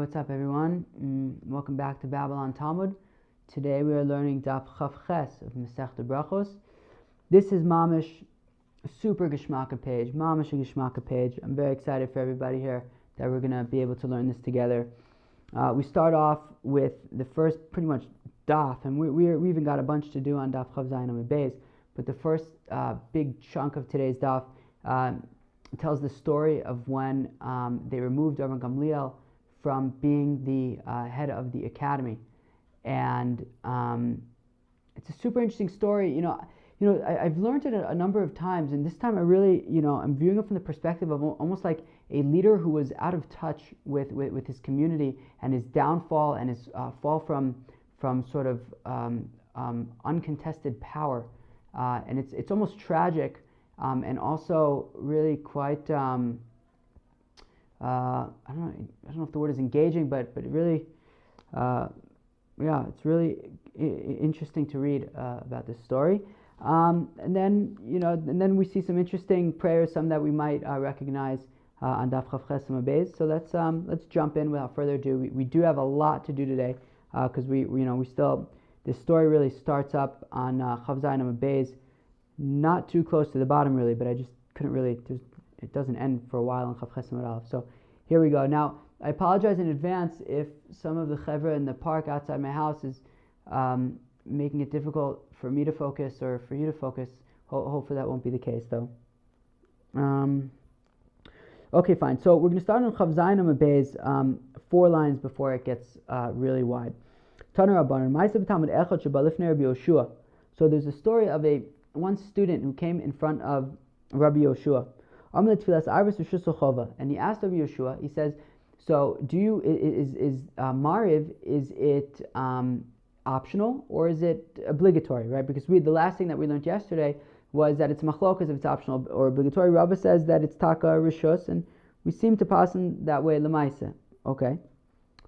what's up everyone? Welcome back to Babylon Talmud. Today we are learning Daf Chaf Ches of Masechta Berachos. This is Mamish, a super Geschmacka page. Mamish a Geschmacka page. I'm very excited for everybody here that we're going to be able to learn this together. We start off with the first pretty much Daf, and we even got a bunch to do on Daf Chav Zayin Amud Beis, but the first big chunk of today's Daf tells the story of when they removed Rabban Gamliel from being the head of the academy, and it's a super interesting story. I've learned it a number of times, and this time I really, I'm viewing it from the perspective of almost like a leader who was out of touch with his community, and his downfall and his fall from sort of uncontested power, and it's almost tragic. And also really quite, I don't know if the word is engaging, but it really, it's really interesting to read about this story. And then we see some interesting prayers, some that we might recognize on Daf Chav Ches Amud Beis. So let's jump in without further ado. We do have a lot to do today because we still, this story really starts up on Chav Zayin Amud Beis. Not too close to the bottom really, but I just couldn't really, it doesn't end for a while on Chav Ches Amud Aleph. So here we go. Now, I apologize in advance if some of the chevra in the park outside my house is making it difficult for me to focus or for you to focus. Hopefully that won't be the case though. Okay, fine. So we're going to start on Chav Zayin Amud Beis, 4 lines before it gets really wide. Tana Rabbanan, Ma'aseh b'Talmud echad sheba lifnei Rabbi Yoshua. So there's a story of one student who came in front of Rabbi Yoshua, and he asked Rabbi Yoshua, he says, so is Mariv, is it optional or is it obligatory, right? Because the last thing that we learned yesterday was that it's machlokas if it's optional or obligatory. Rabbi says that it's taka rishus, and we seem to pass in that way lemaisa. Okay,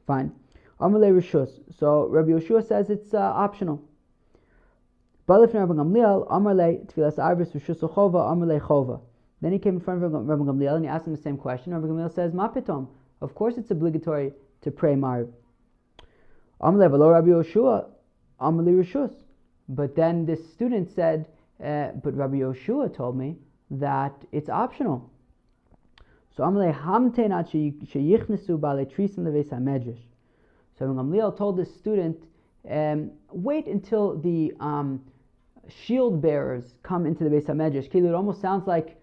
fine. Amalei rishus. So Rabbi Yoshua says it's optional. Then he came in front of Rabban Gamliel and he asked him the same question. Rabban Gamliel says, Ma pitom, of course it's obligatory to pray Mariv. But then this student said, but Rabbi Yoshua told me that it's optional. So Rabban Gamliel told this student, wait until the shield bearers come into the Beis HaMedrash. It almost sounds like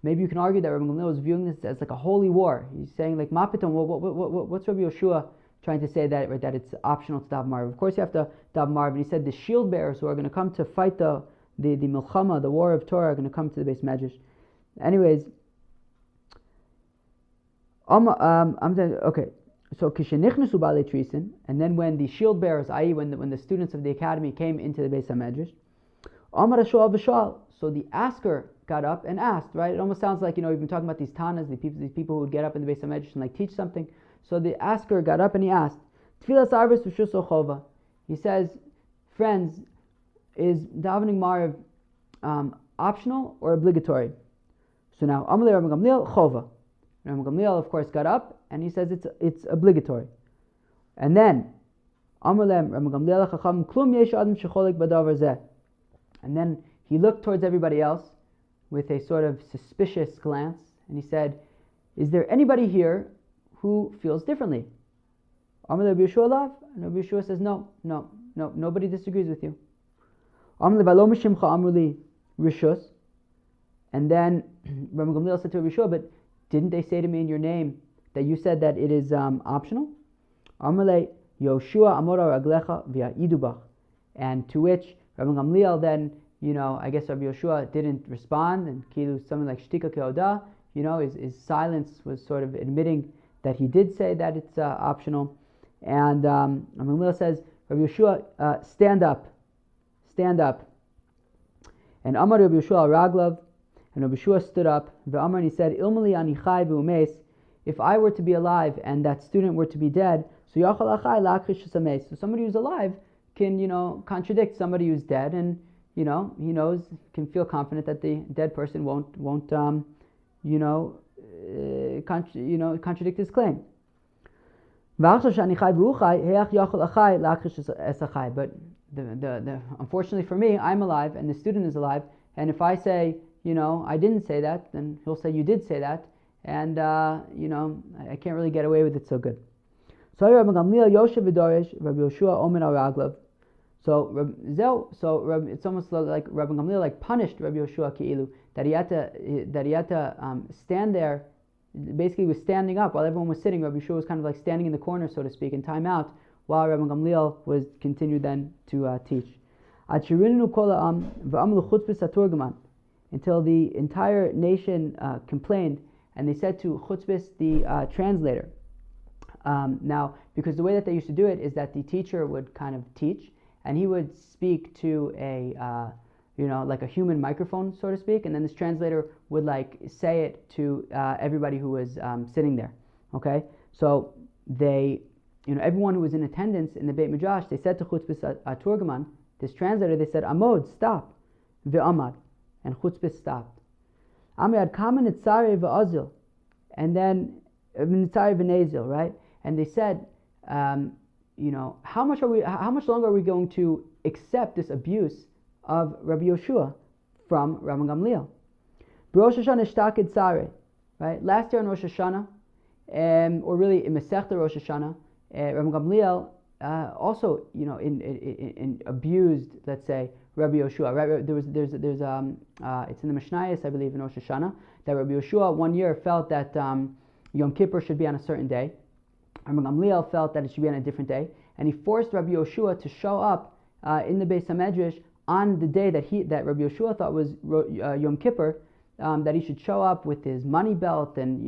maybe you can argue that Rabbi Gamliel was viewing this as like a holy war. He's saying like, Ma pitom, what's Rabbi Yoshua trying to say that, right, that it's optional to daven Mariv? Of course you have to daven Mariv. And he said the shield bearers who are going to come to fight the Milchama, the war of Torah, are going to come to the Beis HaMedrash. Anyways, okay. So Kishenichnusu Baalei Trisin, and then when the shield bearers, i.e. when the students of the academy came into the Beis HaMedrash, Amar Shoal B'Shoal. So the asker got up and asked, right? It almost sounds like, we've been talking about these tanas, these people who would get up in the Beis HaMedrash and like teach something. So the asker got up and he asked, Tfilas Arvis V'Shus Chova. He says, friends, is davening Mariv optional or obligatory? So now Amalei Rabban Gamliel Chova. Rabban Gamliel of course got up and he says it's obligatory. And then Amalei Rabban Gamliel Chacham Klum Yesh Adam Shecholik B'Davar Zeh. And then he looked towards everybody else with a sort of suspicious glance, and he said, is there anybody here who feels differently? Amalei Rabbi Yeshua Lav? And Rabbi Yeshua says, no, nobody disagrees with you. Amalei V'lo Mishimcha Amruli Rishus. And then Rabbi Gamliel said to Rabbi Yeshua, but didn't they say to me in your name that you said that it is optional? Amalei Yoshua Amora Raglecha V'Ya'idu Bach. And to which Rabbi Gamliel then, I guess Rabbi Yoshua didn't respond, and something like Shtika Keoda, his silence was sort of admitting that he did say that it's optional. And Rabbi Gamliel says, Rabbi Yoshua, stand up. And Amar Rabbi Yoshua Raglav, and Rabbi Yoshua stood up, and he said, Ilmali ani chai v'umeis, if I were to be alive and that student were to be dead, so yachal achai la'akrish sameis. So somebody who's alive can, contradict somebody who's dead, and he knows, can feel confident that the dead person won't contradict his claim. But unfortunately for me, I'm alive and the student is alive. And if I say, I didn't say that, then he'll say you did say that, and I can't really get away with it so good. So Rabbi Gamliel Yoshev v'Dorish, Rabbi Yoshua Omen Araglav. So it's almost like Rabbi Gamliel punished Rabbi Yoshua Ki'ilu that he had to stand there. Basically, he was standing up while everyone was sitting. Rabbi Yoshua was kind of like standing in the corner, so to speak, in time out, while Rabbi Gamliel was continued then to teach. Until the entire nation complained, and they said to Chutzpis, the translator. Now, because the way that they used to do it is that the teacher would kind of teach, and he would speak to a like a human microphone, so to speak, and then this translator would say it to everybody who was sitting there. Okay, so they, everyone who was in attendance in the Beit Midrash, they said to Chutzpis Turgaman, this translator, they said, Amod, stop, ve'amad, and Chutzpis stopped. Amad kamen nitzare ve'azil, and then nitzare v'nezil, right? And they said, how much longer are we going to accept this abuse of Rabbi Yoshua from Rabbi Gamliel? Rosh Hashanah shtakid tzare, right? Last year on Rosh Hashanah, or really in Masechta Rosh Hashanah, Rabbi Gamliel also, in abused, let's say, Rabbi Yoshua. Right? There's it's in the Mishnayos, I believe, in Rosh Hashanah, that Rabbi Yoshua one year felt that Yom Kippur should be on a certain day. Rabbi Gamliel felt that it should be on a different day, and he forced Rabbi Yoshua to show up in the Beis HaMedrash on the day that Rabbi Yoshua thought was Yom Kippur, that he should show up with his money belt and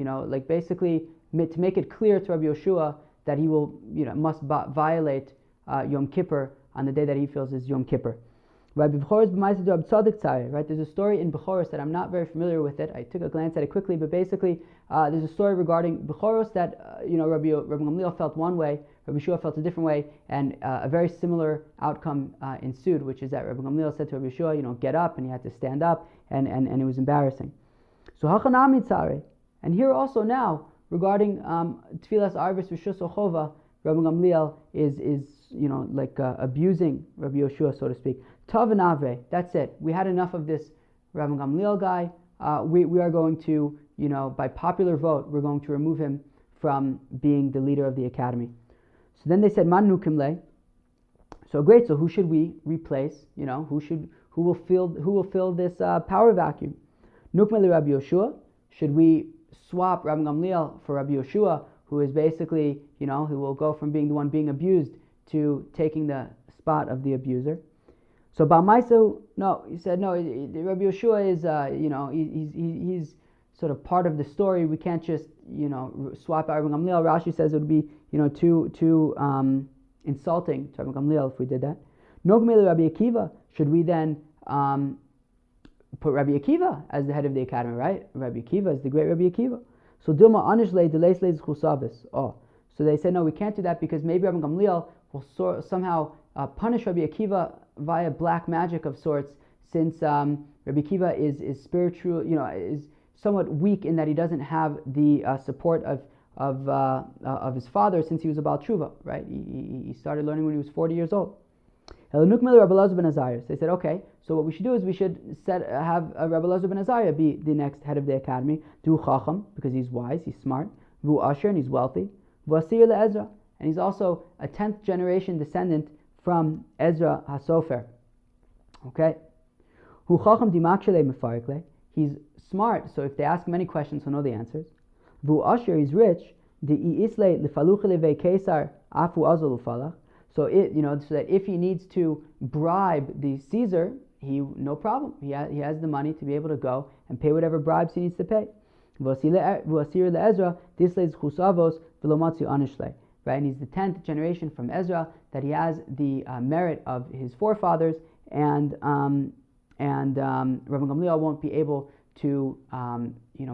basically to make it clear to Rabbi Yoshua that he will must violate Yom Kippur on the day that he feels is Yom Kippur. Right? There's a story in Bechoros that I'm not very familiar with it. I took a glance at it quickly, but basically there's a story regarding Bechoros that Rabbi Gamliel felt one way, Rabbi Yeshua felt a different way, and a very similar outcome ensued, which is that Rabbi Gamliel said to Rabbi Yeshua, get up, and he had to stand up, and it was embarrassing. So Hachanami Tzare, and here also now regarding Tfilas Arvis Rishus Ochova, Rabbi Gamliel is abusing Rabbi Yoshua, so to speak. Tav and Avre, that's it. We had enough of this Rabbi Gamliel guy. We are going to, by popular vote, we're going to remove him from being the leader of the academy. So then they said, Man nukimle. So great. So who should we replace? Who will fill this power vacuum? Nukmele Rabbi Yoshua. Should we swap Rabbi Gamliel for Rabbi Yoshua, who is basically, who will go from being the one being abused to taking the spot of the abuser? So Balmaisu, no, he said, no, Rabbi Yoshua is, he's sort of part of the story. We can't just, swap out Rabbi Gamliel. Rashi says it would be, too insulting to Rabbi Gamliel if we did that. Nogmele Rabbi Akiva, should we then put Rabbi Akiva as the head of the academy, right? Rabbi Akiva is the great Rabbi Akiva. So Dilma Anishle Deleisles Chusavis. So they said, no, we can't do that because maybe Rabbi Gamliel will somehow punish Rabbi Akiva via black magic of sorts, since Rabbi Akiva is spiritual, is somewhat weak in that he doesn't have the support of his father since he was about Tshuva, right? He started learning when he was 40 years old. They said, okay, so what we should do is we should have Rabbi Elazar ben Azariah be the next head of the academy. Du Chacham, because he's wise, he's smart. Vu Asher, and he's wealthy. Vu Asir le'Ezra, and he's also a 10th generation descendant from Ezra HaSofer. Okay? Hu Chacham dimakshele mefarikle. He's smart, so if they ask him any questions, he'll know the answers. Vu Asher, he's rich. Di isle lefaluchele ve Kesar afu azul ufalach. So so that if he needs to bribe the Caesar, no problem. He has the money to be able to go and pay whatever bribes he needs to pay. Right, and he's the 10th generation from Ezra, that he has the merit of his forefathers, and Rabbi Gamliel won't be able to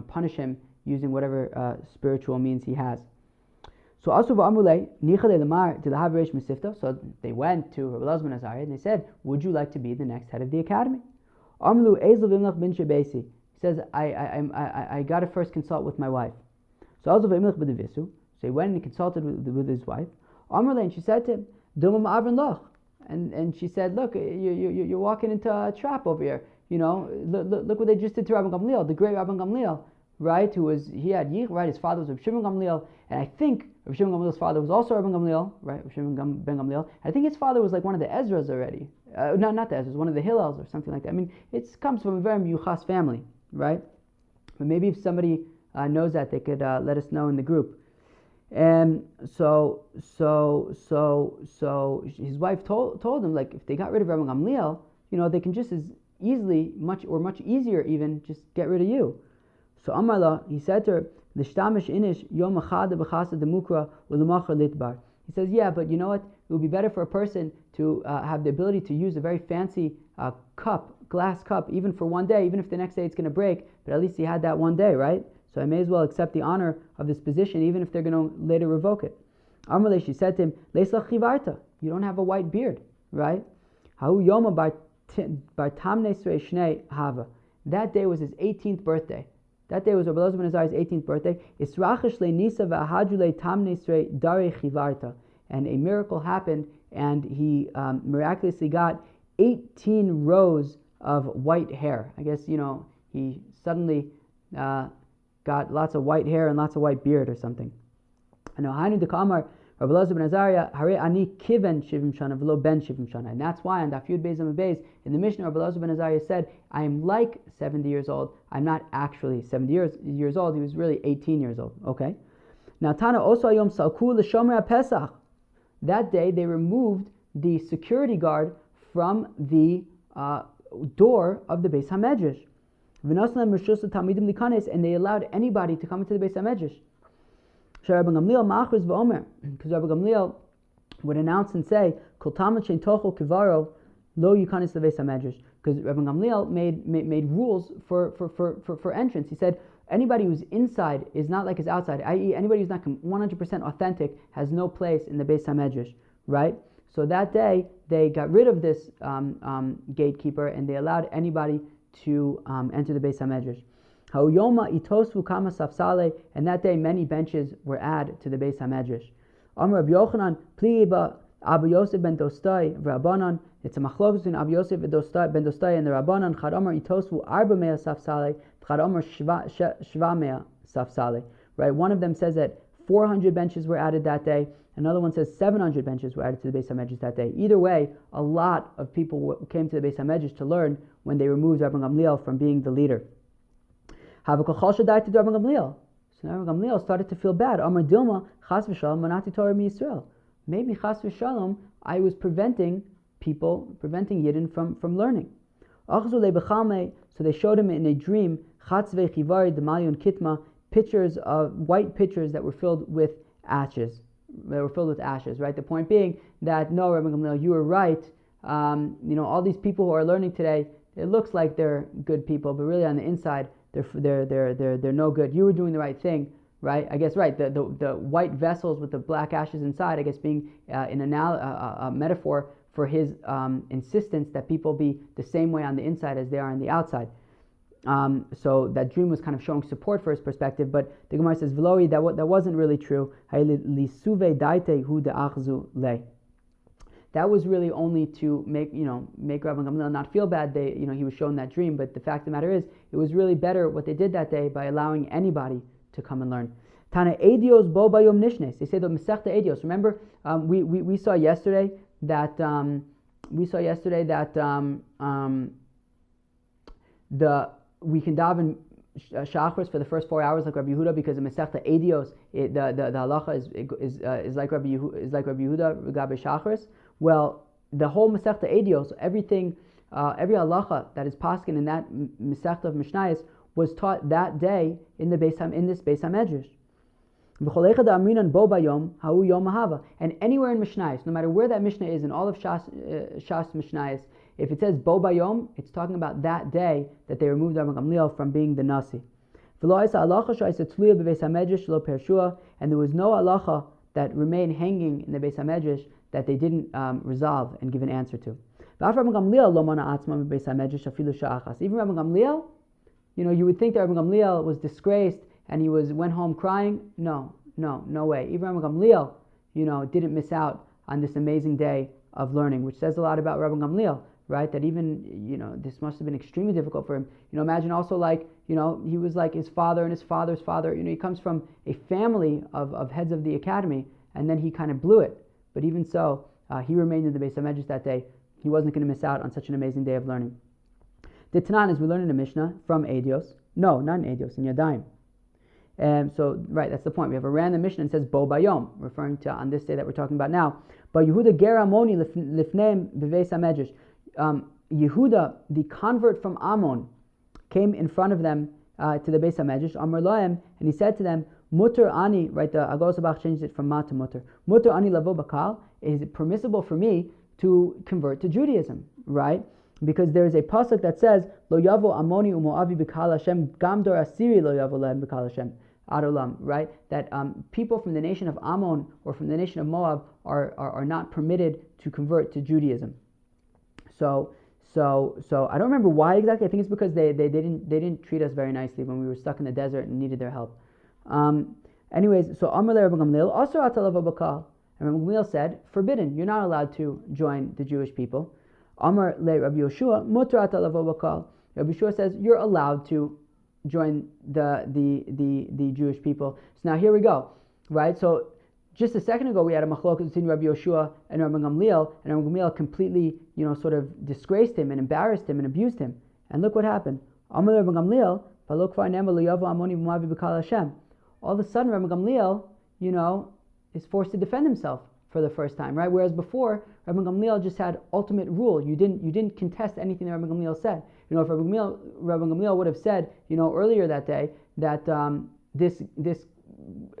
punish him using whatever spiritual means he has. So they went to Rabbi Elazar ben Azariah and they said, would you like to be the next head of the academy? He says, I got to first consult with my wife. So So he went and he consulted with his wife. Amrle, and she said to him, Dumam Avin Loch. And she said, look, you're walking into a trap over here. Look what they just did to Rabban Gamliel, the great Rabban Gamliel, right? He had Yich, right? His father was Rav Shimon Gamliel, and I think Rav Shimon Gamliel's father was also Rabban Gamliel, right? Rav Shimon ben Gamliel. I think his father was like one of the Ezras already. Not the Ezras, one of the Hillels or something like that. I mean, it comes from a very Miyuchas family, right? But maybe if somebody knows that, they could let us know in the group. And so his wife told him, like, if they got rid of Rabban Gamliel, they can just as easily, much easier even, just get rid of you. So Amarla, he said to her, L'shtamish inish yom achad b'chasad demukra u'lemachar litbar. He says, yeah, but you know what? It would be better for a person to have the ability to use a very fancy glass cup, even for one day, even if the next day it's going to break, but at least he had that one day, right? So I may as well accept the honor of this position, even if they're going to later revoke it. Amarle, she said to him, Leisla chivarta, you don't have a white beard, right? Ha'u yoma bar tamne shnei hava. That day was his 18th birthday. That day was Rabbi Elazar ben Azariah's 18th birthday. Israchash le nisa v'ahadjule tamne srei dare chivarta. And a miracle happened, and he miraculously got 18 rows of white hair. I guess, he suddenly got lots of white hair and lots of white beard or something. And Hainu de Kamar, Rabbi Elazar ben Azariah, Hare ani kiven shivim shana v'lo ben shivim shana. And that's why on Daf Yud Beis Amud Beis, in the Mishnah, Rabbi Elazar ben Azariah said, I am like 70 years old. I'm not actually 70 years old. He was really 18 years old. Okay. Now, Tana also yom salku l'shomer Pesach. That day, they removed the security guard from the door of the Beis HaMedrash. And they allowed anybody to come into the Beis HaMedrash. Because Rabbi Gamliel would announce and say, because Rabbi Gamliel made rules for entrance. He said, anybody who's inside is not like his outside, i.e. anybody who's not 100% authentic has no place in the Beis HaMedrash, right? So that day, they got rid of this gatekeeper, and they allowed anybody to enter the Beis HaMedrash. Ha'uyoma itosvu kama safsale, and that day many benches were added to the Beis HaMedrash. Amar Rabbi Yochanan, pliba Abu Yosef ben Dostai v'Rabbanan. It's a machlokes between Abu Yosef ben Dostai and the Rabbanan. Chad Amar itosvu arba mea safsale, chad Amar shva mea safsale. Right, one of them says that 400 benches were added that day. Another one says 700 benches were added to the Beis HaMedrash that day. Either way, a lot of people came to the Beis HaMedrash to learn when they removed Rabban Gamliel from being the leader. So Rabban Gamliel started to feel bad. Amar Dilma, Chas v'Shalom, Manati Torah miYisrael. Maybe Chas v'Shalom, I was preventing Yidden from learning. So they showed him in a dream, Chatzvei Chivari D'Malyon Kitma, white pitchers that were filled with ashes. Right? The point being that no, Rabban Gamliel, you were right. All these people who are learning today, it looks like they're good people, but really on the inside, they're no good. You were doing the right thing, right? I guess right. The white vessels with the black ashes inside, I guess, being a metaphor for his insistence that people be the same way on the inside as they are on the outside. So that dream was kind of showing support for his perspective, but the Gemara says, "V'loi, that wasn't really true." That was really only to make Rabban Gamliel not feel bad. He was shown that dream, but the fact of the matter is, it was really better what they did that day by allowing anybody to come and learn. Tana Edios Bo Bayom Nishnes. They say the Masechta Edios. Remember, we saw yesterday that we can daven Shachris for the first 4 hours like Rabbi Yehuda, because the Masechta Edios, the halacha is like Rabbi Yehuda Gabe Shachris. Well, the whole Masechta Edios, every halacha that is paskin in that Masechta of Mishnayos was taught that day in this Beis HaMedrash. And anywhere in Mishnayos, no matter where that Mishnah is in all of Shas Mishnayos, if it says Bo Bayom, it's talking about that day that they removed Rabban Gamliel from being the Nasi. And there was no halacha that remained hanging in the Beis HaMedrash that they didn't resolve and give an answer to. Even Rabban Gamliel, you would think that Rabban Gamliel was disgraced and he went home crying. No, no way. Even Rabbi Gamliel, didn't miss out on this amazing day of learning, which says a lot about Rabbi Gamliel, right? That even, this must have been extremely difficult for him. Imagine also he was like his father and his father's father. He comes from a family of heads of the academy, and then he kind of blew it. But even so, he remained in the Beis HaMedrash that day. He wasn't going to miss out on such an amazing day of learning. The Tanan, as we learn in the Mishnah, from Edios. No, not in Edios, in Yadayim. Right, that's the point. We have a random Mishnah and says Bo Bayom, referring to on this day that we're talking about now. But Yehuda Ger Amoni Lifneim Beveis HaMedrash. Yehuda, the convert from Ammon, came in front of them to the Beis HaMedrash, Amar Lohem, and he said to them, Mutter ani, right, the Agos Abach changed it from ma to mutter. Mutter ani lavo bakal, is it permissible for me to convert to Judaism, right? Because there is a pasuk that says, Lo yavo amoni umoavi b'kal Hashem, gam dor asiri lo yavo lehem b'kal Hashem, adolam, right? That people from the nation of Ammon or from the nation of Moab are not permitted to convert to Judaism. So I don't remember why exactly. I think it's because they didn't treat us very nicely when we were stuck in the desert and needed their help. Anyways, so Amar le Rabbi Gamliel, Asur ata lavo bakal, and Rabbi Gamliel said, forbidden, you're not allowed to join the Jewish people. Amar le Rabbi Yoshua, mutar ata lavo bakal. Rabbi Yoshua says you're allowed to join the Jewish people. So now here we go, right? So just a second ago we had a machlokas between Rabbi Yoshua and Rabbi Gamliel, and Rabbi Gamliel completely, sort of disgraced him and embarrassed him and abused him. And look what happened. Amar le Rabbi Gamliel, v'lo kvar nema lo yavo amoni v'moavi b'kal Hashem. All of a sudden, Rabbi Gamliel, is forced to defend himself for the first time, right? Whereas before, Rabbi Gamliel just had ultimate rule. You didn't contest anything that Rabbi Gamliel said. If Rabbi Gamliel would have said, earlier that day that this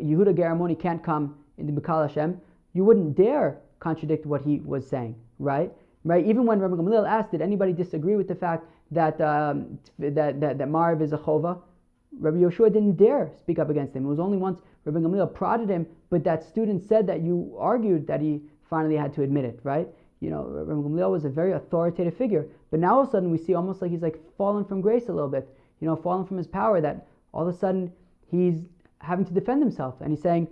Yehuda Geramoni can't come into B'kal Hashem, you wouldn't dare contradict what he was saying, right? Right? Even when Rabbi Gamliel asked, did anybody disagree with the fact that that Mariv is a chova? Rabbi Yoshua didn't dare speak up against him. It was only once Rabbi Gamliel prodded him, but that student said that you argued that he finally had to admit it, right? Rabbi Gamliel was a very authoritative figure. But now all of a sudden we see almost like he's like fallen from grace a little bit, fallen from his power, that all of a sudden he's having to defend himself. And he's saying,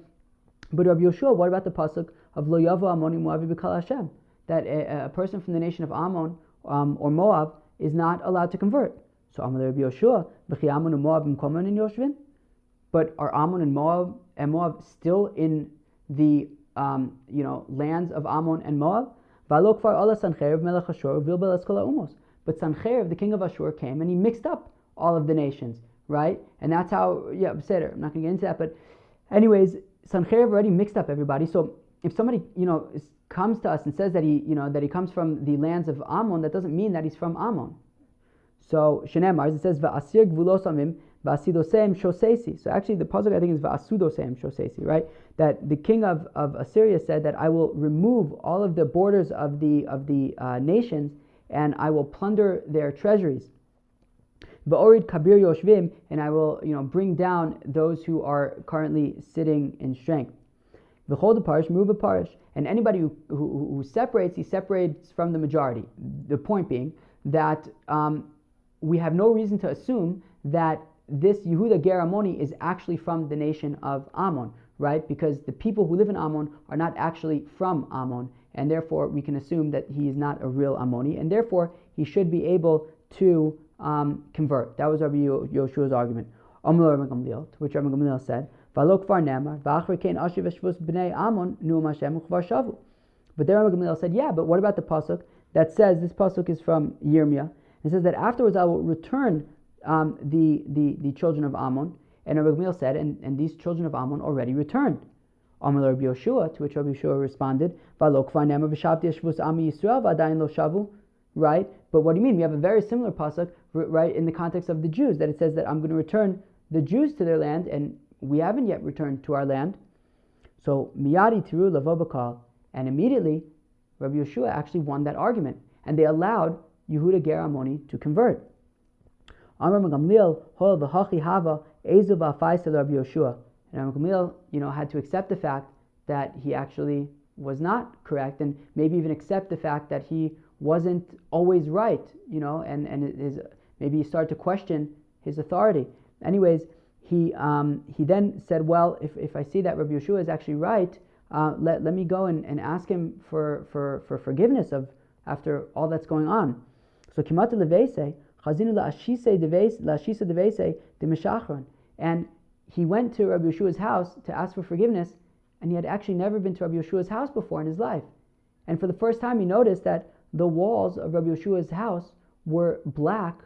but Rabbi Yoshua, what about the pasuk of Lo Yavo Amoni Moavi B'Kal Hashem? That a person from the nation of Ammon or Moab is not allowed to convert. So Amar Rabbi Yoshua, V'chi Ammon and Moab M'komen in Yoshvin? But are Ammon and Moab still in the lands of Ammon and Moab? V'alo kvar ola Sancheiriv melech Ashur v'ilbel es kol ha'umos. But Sancheiriv, the king of Ashur, came and he mixed up all of the nations, right? And that's how, I'm not going to get into that, but anyways, Sancheiriv already mixed up everybody. So if somebody, comes to us and says that he comes from the lands of Ammon, that doesn't mean that he's from Ammon. So Shenemar, it says Va'asir gvulos amim va'asidosem shosesi. So actually the pasuk I think is Va'asudosem shosesi, right? That the king of Assyria said that I will remove all of the borders of the nations and I will plunder their treasuries. Va'orid kabir yoshvim, and I will bring down those who are currently sitting in strength. V'chol deparish meruba parish, and anybody who separates, he separates from the majority. The point being that we have no reason to assume that this Yehuda Geramoni is actually from the nation of Ammon, right? Because the people who live in Ammon are not actually from Ammon, and therefore we can assume that he is not a real Ammoni, and therefore he should be able to convert. That was Rabbi Yoshua's argument. To which Rabbi Gamliel said, but there Rabbi Gamliel said, yeah, but what about the pasuk that says, this pasuk is from Yirmiyah, it says that afterwards I will return the children of Ammon. And Rabbi Gamliel said, and these children of Ammon already returned. Amar Rabbi Yoshua, to which Rabbi Yoshua responded, right? But what do you mean? We have a very similar pasuk, right, in the context of the Jews, that it says that I'm going to return the Jews to their land, and we haven't yet returned to our land. So miyadi tiru lavo bakal, and immediately Rabbi Yoshua actually won that argument, and they allowed Yehuda Geramoni to convert. Amar Gamliel hol v'hachi hava ezu v'afaisa Rabbi Yoshua, and Rabbi Gamliel, had to accept the fact that he actually was not correct, and maybe even accept the fact that he wasn't always right, and maybe he started to question his authority. Anyways, he then said, well, if I see that Rabbi Yeshua is actually right, let me go and ask him for forgiveness of after all that's going on. So Kimata Levese, Chazinu La'ashise Devese de Meshachron. And he went to Rabbi Yeshua's house to ask for forgiveness, and he had actually never been to Rabbi Yeshua's house before in his life. And for the first time he noticed that the walls of Rabbi Yeshua's house were black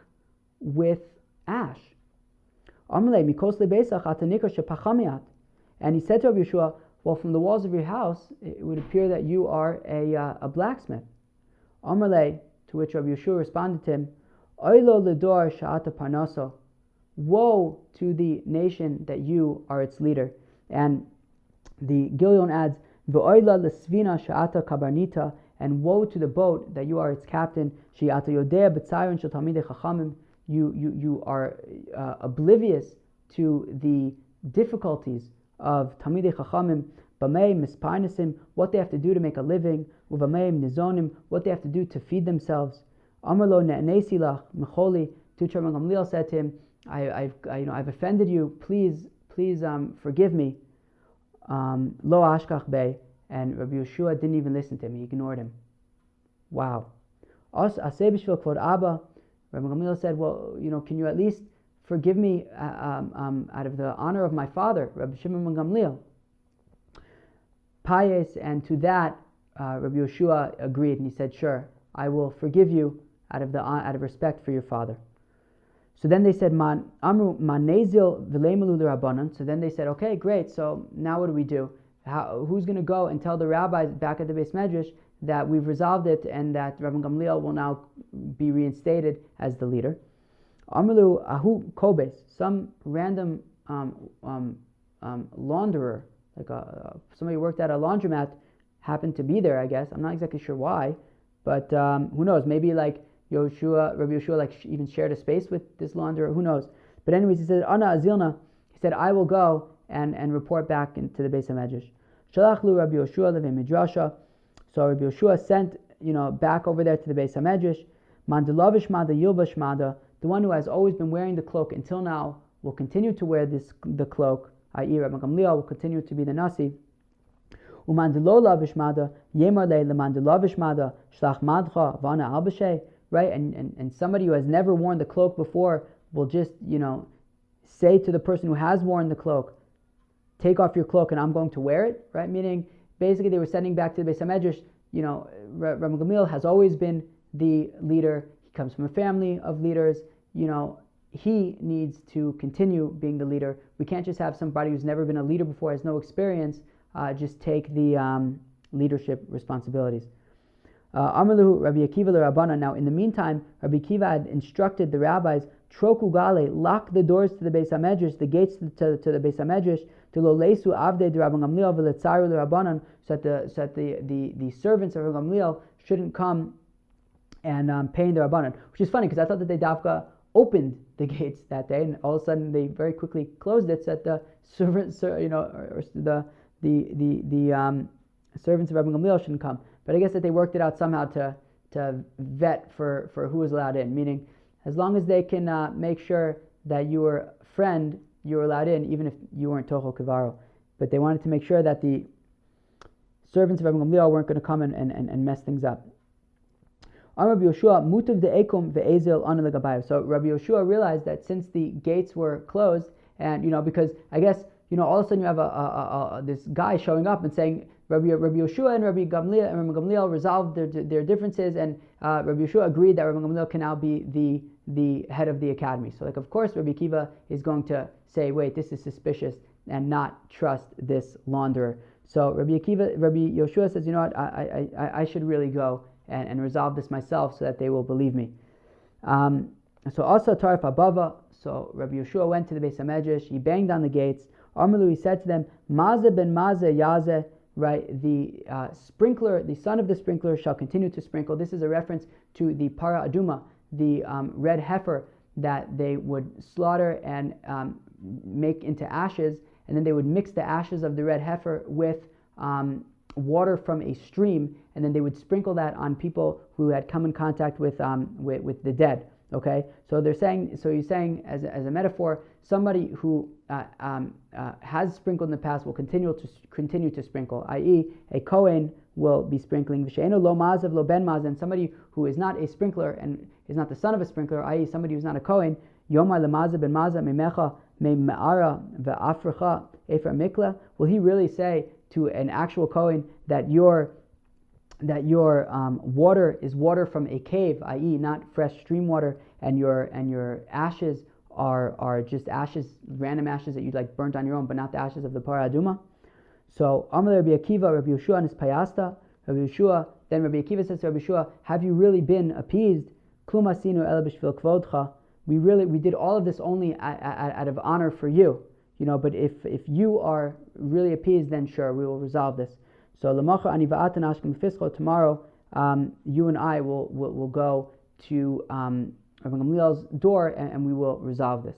with ash. And he said to Rabbi Yeshua, well, from the walls of your house, it would appear that you are a blacksmith. To which Rabbi Yeshua responded to him, woe to the nation that you are its leader. And the Gilion adds, and woe to the boat that you are its captain. You are oblivious to the difficulties of Talmidei Chachamim, B'meim Misparnesim, what they have to do to make a living, Uvameim Nizonim, what they have to do to feed themselves. Amarlo Ne'nesi Lach Mecholi, Rabbi Gamliel said to him, I've offended you. Please forgive me. Lo Ashkach Bey, and Rabbi Yeshua didn't even listen to him. He ignored him. Wow. Aseh b'shvil kvod Abba. Rabbi Gamliel said, well, can you at least forgive me out of the honor of my father, Rabbi Shimon ben Gamliel? Payes, and to that Rabbi Yeshua agreed, and he said, sure, I will forgive you out of respect for your father. So then they said, Amru manezil v'leimelu l'Rabbanan. So then they said, okay, great. So now what do we do? Who's going to go and tell the rabbis back at the Beis Medrash that we've resolved it and that Rabbi Gamliel will now be reinstated as the leader? Amru ahu kobes, some random launderer, like somebody who worked at a laundromat, happened to be there. I guess I'm not exactly sure why, but who knows? Maybe like Rabbi Yeshua even shared a space with this launderer. Who knows? But anyways, he said, Ana Azilna. He said, I will go and report back into the Beis HaMedrash. Shalach lu Rabbi Yeshua levei midrasha. So Rabbi Yeshua sent back over there to the Beis HaMedrash. Mandelavish mada yilbash mada. The one who has always been wearing the cloak until now will continue to wear the cloak. I.e., Rabbi Gamliel will continue to be the Nasi. Umandelo lavish mada yemar le lemandelavish mada shlach madcha vana albashay. Right, and somebody who has never worn the cloak before will just, say to the person who has worn the cloak, take off your cloak and I'm going to wear it, right? Meaning, basically they were sending back to the Beis HaMedrash, Rabbi Gamliel has always been the leader. He comes from a family of leaders. He needs to continue being the leader. We can't just have somebody who's never been a leader before, has no experience, just take the leadership responsibilities. Amalu Rabbi Akiva Rabbanan. Now, in the meantime, Rabbi Akiva had instructed the rabbis, Troku Gale, lock the doors to the Beis HaMedrash, the gates to the Beis HaMedrash, to lo leisu avdei de Rabbi Gamliel v'letzaru Rabbanan, so that the servants of Rabbi Gamliel shouldn't come and pain the Rabbanan. Which is funny because I thought that they dafka opened the gates that day, and all of a sudden they very quickly closed it so that the servants, the servants of Rabbi Gamliel shouldn't come. But I guess that they worked it out somehow to vet for who was allowed in, meaning as long as they can make sure that you were a friend, you were allowed in, even if you weren't Tochel Kivaro. But they wanted to make sure that the servants of Rabbi Gamliel weren't going to come and mess things up. So Rabbi Yeshua realized that since the gates were closed, and because I guess all of a sudden you have this guy showing up and saying, Rabbi Yeshua and Rabbi Gamliel resolved their differences, and Rabbi Yeshua agreed that Rabbi Gamliel can now be the head of the academy. So, of course, Rabbi Akiva is going to say, wait, this is suspicious, and not trust this launderer. So Rabbi Yeshua says, I should really go and resolve this myself so that they will believe me. So also Tarif Abava. So Rabbi Yeshua went to the Beis HaMedrash. He banged on the gates. Armalu, he said to them, Mazeh ben Mazeh Yazeh. Right, the sprinkler, the son of the sprinkler shall continue to sprinkle. This is a reference to the para aduma, the red heifer that they would slaughter and make into ashes, and then they would mix the ashes of the red heifer with water from a stream, and then they would sprinkle that on people who had come in contact with the dead. Okay, so they're saying, so he's saying as a metaphor, somebody who has sprinkled in the past will continue to sprinkle, i.e., a Kohen will be sprinkling. V'she'enu lo mazav lo ben mazav, and somebody who is not a sprinkler and is not the son of a sprinkler, i.e., somebody who's not a Kohen, yomar lemazav ben mazav memecha me me'ara ve'afrecha efer mikla. Will he really say to an actual Kohen that your water is water from a cave, i.e., not fresh stream water, and your ashes are just ashes, random ashes that you like burnt on your own, but not the ashes of the parah aduma? So Amar Rabbi Akiva, Rabbi Yeshua, and his payasta. Rabbi Yeshua, then Rabbi Akiva says to Rabbi Yeshua, have you really been appeased? Klum asinu ela b'shvil kvodcha. We did all of this only out of honor for you, But if you are really appeased, then sure, we will resolve this. So Lamacha ani va'atan ashkem fischo. Tomorrow, you and I will go to Rabbi Gamliel's door and we will resolve this.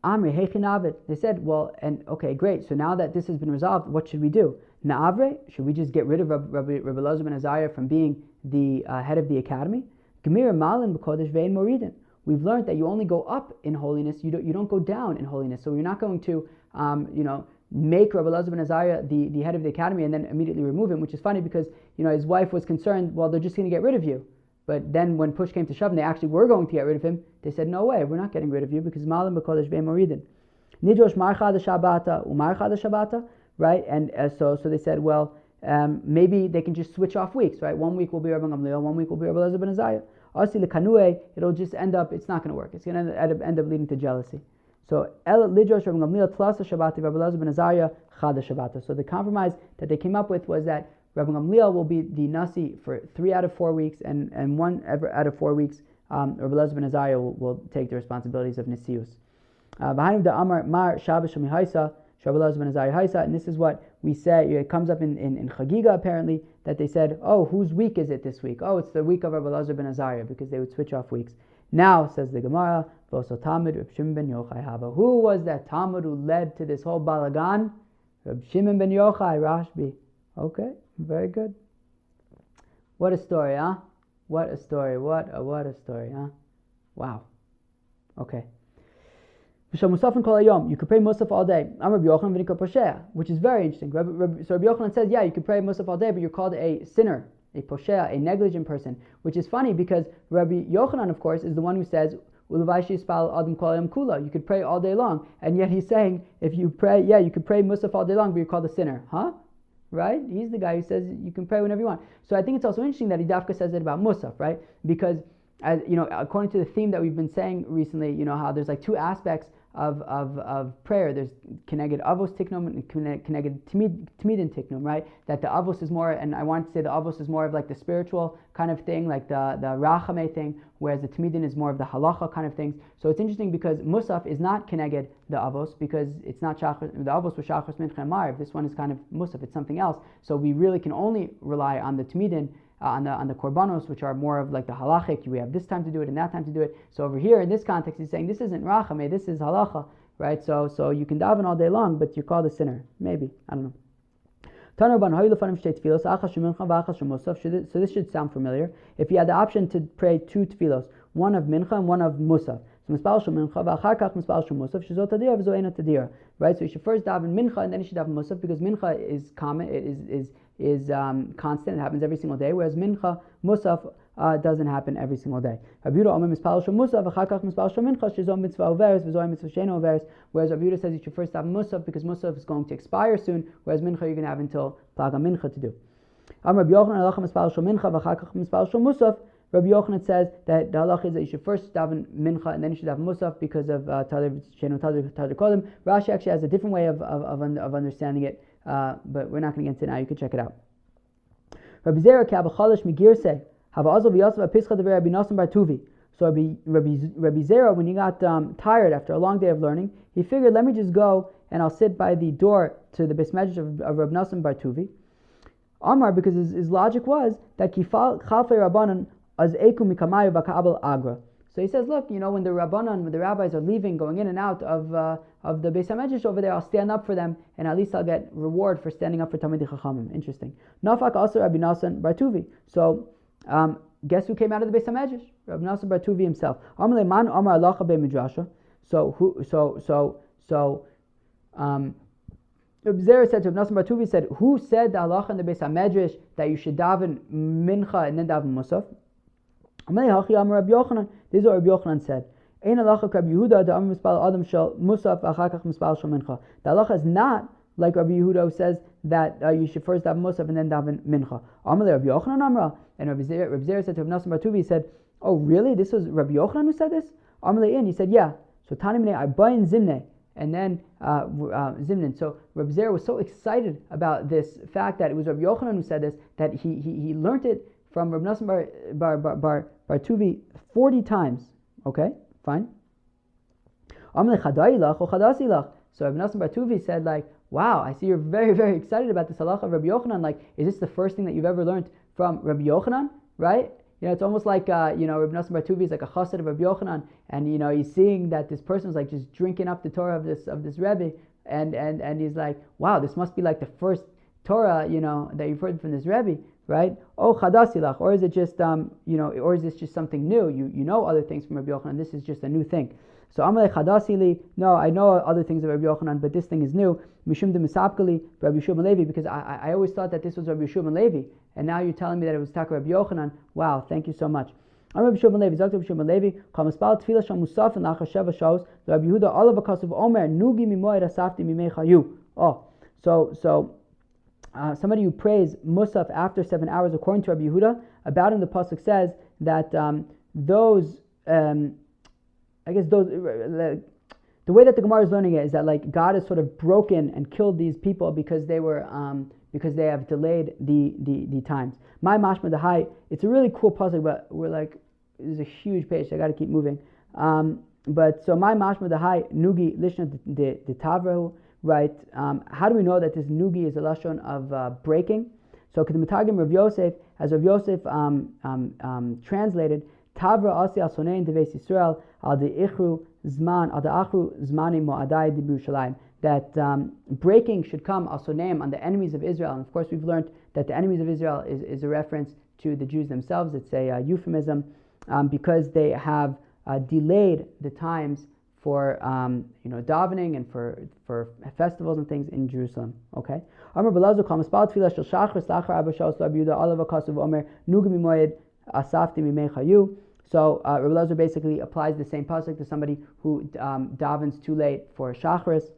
Amri hechinavid. They said, well, and okay, great. So now that this has been resolved, what should we do? Na'avre? Should we just get rid of Rabbi Elazar ben Azariah from being the head of the academy? Gemir malin b'kodesh ve'en moridin. We've learned that you only go up in holiness. You don't go down in holiness. So you're not going to, make Rabbi Elazar ben Azariah the head of the academy and then immediately remove him, which is funny because, his wife was concerned, well, they're just going to get rid of you. But then when push came to shove and they actually were going to get rid of him, they said, no way, we're not getting rid of you because Malam b'kodesh ve'moridin. Nidrosh marcha da shabbata umarcha da shabbata, right? And so they said, well, maybe they can just switch off weeks, right? 1 week will be Rabbi Gamliel, 1 week will be Rabbi Elazar ben Azariah. Asi lekanue, it'll just end up, it's not going to work. It's going to end up leading to jealousy. So lidrosh Rabbi Gamliel tlasa shabbata, Rabbi Elazar ben Azariah chada shabbata. So the compromise that they came up with was that Rabbi Gamliel will be the nasi for 3 out of 4 weeks, and 1 out of 4 weeks, Rabbi Elazar ben Azariah will take the responsibilities of nisius. And this is what we say. It comes up in Chagiga apparently that they said, oh, whose week is it this week? Oh, it's the week of Rabbi Elazar ben Azariah, because they would switch off weeks. Now, says the Gemara, who was that Talmud who led to this whole balagan? Reb Shimon ben Yochai, Rashbi. Okay, very good. What a story, huh? What a story, what a story, huh? Wow. Okay. You could pray Musaf all day. Which is very interesting. So Rabbi Yochanan says, yeah, you could pray Musaf all day, but you're called a sinner, a poshea, a negligent person. Which is funny because Rabbi Yochanan, of course, is the one who says, you could pray all day long. And yet he's saying, if you pray, yeah, you could pray Musaf all day long, but you're called a sinner. Huh? Right? He's the guy who says you can pray whenever you want. So I think it's also interesting that Hidafka says it about Musaf, right? Because, as according to the theme that we've been saying recently, how there's like 2 aspects of prayer. There's keneged avos tiknum and keneged timidin tiknum, right? That the avos is more, and I want to say the avos is more of like the spiritual kind of thing, like the rachame thing, whereas the timidin is more of the halacha kind of things. So it's interesting because musaf is not keneged the avos, because it's not shachar. The avos was shachar mincha and mariv. This one is kind of musaf. It's something else. So we really can only rely on the timidin. On the korbanos, which are more of like the halachic, we have this time to do it and that time to do it. So over here in this context, he's saying this isn't rachame, this is halacha, right? So you can daven all day long, but you're called a sinner. Maybe, I don't know. So this should sound familiar. If you had the option to pray 2 tefillos, one of mincha and one of musaf. Right? So you should first daven mincha and then you should daven musaf, because mincha is common, it is constant, it happens every single day, whereas mincha, musaf, doesn't happen every single day. Whereas Rabbi Yehuda says you should first daven musaf because musaf is going to expire soon, whereas mincha you're going to have until plaga mincha to do. Rabbi Yochanan says that the halach is that you should first daven mincha and then you should daven musaf because of Tadir Kodim. Rashi actually has a different way of understanding it, but we're not going to get into it now. You can check it out. Rabbi Zera Kabachalish Migirse Havazov Yosef Pischa Dever Rabbi Nasan Bar Tuvi. So Rabbi Zera, when he got tired after a long day of learning, he figured, let me just go and I'll sit by the door to the Beis Medrash of Rabbi Nasan Bar Tuvi. Amar, because his logic was that Kifal Chalfei Rabbanan Az Eku Mikamayu Bakabel Agra. So he says, look, when the rabbis are leaving, going in and out of the Beis HaMedrash over there, I'll stand up for them, and at least I'll get reward for standing up for Talmidei Chachamim. Interesting. Nafak also Rabbi Nasan Bar Tuvi. So guess who came out of the Beis HaMedrash? Rav Nassim Bar Tuvi himself. Amalei man amar halacha be'midrasha. Reb Zera said to Rav Nassim Bar Tuvi, said, who said the halacha in the Beis HaMedrash that you should daven mincha and then daven musaf? Amalei hachi amar Rabbi Yochanan. This is what Rabbi Yochanan said. Ein halacha Rabbi Yehuda da amar mispal adam shel musaf achar kach mispal shel mincha. The halacha is not like Rabbi Yehuda who says that you should first daven musaf and then daven mincha. Amalei Rabbi Yochanan amra. And Reb Zera said to Rav Nassim Bar Tuvi, he said, oh really? This was Rabbi Yochanan who said this? Amalei in. He said, yeah. So Tani Minei Arbayin Zimne. And then Zimnin. So Reb Zera was so excited about this fact that it was Rabbi Yochanan who said this, that he learned it from Reb Nassim Bar Tuvi 40 times. Okay, fine. So Reb Nassim Bar Tuvi said, like, wow, I see you're very, very excited about this halacha of Rabbi Yochanan. Like, is this the first thing that you've ever learned from Rabbi Yochanan, right? You know, it's almost like, Rabbi Nassim Bar Tuvi is like a chassid of Rabbi Yochanan, and, he's seeing that this person is like just drinking up the Torah of this Rebbe, and he's like, wow, this must be like the first Torah, that you've heard from this Rebbe, right? Oh, chadasilach, or is it just, or is this just something new? You know other things from Rabbi Yochanan, this is just a new thing. So Amalei chadasili, no, I know other things of Rabbi Yochanan, but this thing is new. Mishum de misapkali, Rabbi Yeshua ben Levi, because I always thought that this was Rabbi Yeshua ben Levi, and now you're telling me that it was Taka Rabbi Yochanan. Wow, thank you so much. I'm Rabbi Yeshua ben Levi, Zok Rabbi Yeshua ben Levi, Kal Mispal Tefillah Shal Musaf and Lachar Sheva Shaos, Rabbi Yehuda Olav Akasuv Omer, Nugi Mimoed Asafti Mimei Chayu. Oh, so somebody who prays Musaf after 7 hours, according to Rabbi Yehuda, about him the pasuk says that the way that the Gemara is learning it is that, like, God has sort of broken and killed these people because they were because they have delayed the times. My mashma the high. It's a really cool puzzle, but we're like, this is a huge page, so I got to keep moving. But so my mashma the high nugi lishna the tavrahu, right? How do we know that this nugi is a lashon of breaking? So Kedamatagim Rav Yosef, as Rav Yosef translated, Tavra asi al sonein deves Yisrael al deichru zman al deachru zmani mo'adai de Yerushalayim. That breaking should come al soneim on the enemies of Israel. And of course, we've learned that the enemies of Israel is a reference to the Jews themselves. It's a euphemism because they have delayed the times for davening and for festivals and things in Jerusalem. Okay. Amar Belazu kal mispal tefillah shel shachris lachar arba shaos Rabbi Yehuda olav akasuv omer nugi mimoed asafti mimei chayu. So Rabbi Elazar basically applies the same pasuk to somebody who davens too late for shachris.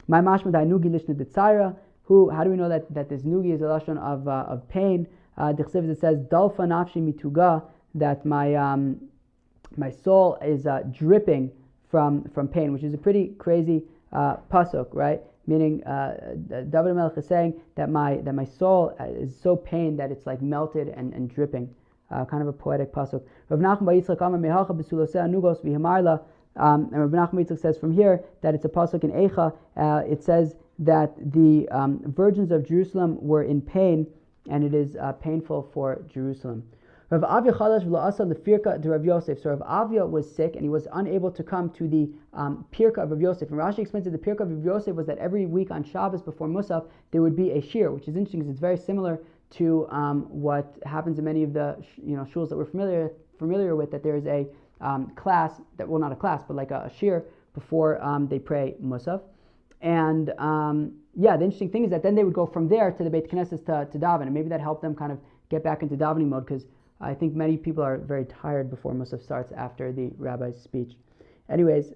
My mashma nugi lishna detzaira. How do we know that this nugi is a lashon of pain? Dichsiv it says dalfa nafshi mituga, that my soul is dripping from pain, which is a pretty crazy pasuk, right? Meaning David Melech is saying that my soul is so pained that it's like melted and dripping. Kind of a poetic pasuk. Rav Nachman bar Yitzchak Amar Mehalcha b'sulosei anugos v'himarla. And Rav Nachman bar Yitzchak says from here that it's a pasuk in Eicha. It says that the virgins of Jerusalem were in pain, and it is painful for Jerusalem. Rav Avia chalash v'la'asa lefirka de Rav Yosef. So Rav Avia was sick, and he was unable to come to the pirka of Rav Yosef. And Rashi explains that the pirka of Rav Yosef was that every week on Shabbos before Musaf there would be a shir, which is interesting because it's very similar to what happens in many of the shuls that we're familiar with, that there is a class, not a class, but like a shir before they pray Musaf. And the interesting thing is that then they would go from there to the Beit Knesset to daven, and maybe that helped them kind of get back into davening mode, because I think many people are very tired before Musaf starts after the rabbi's speech. Anyways,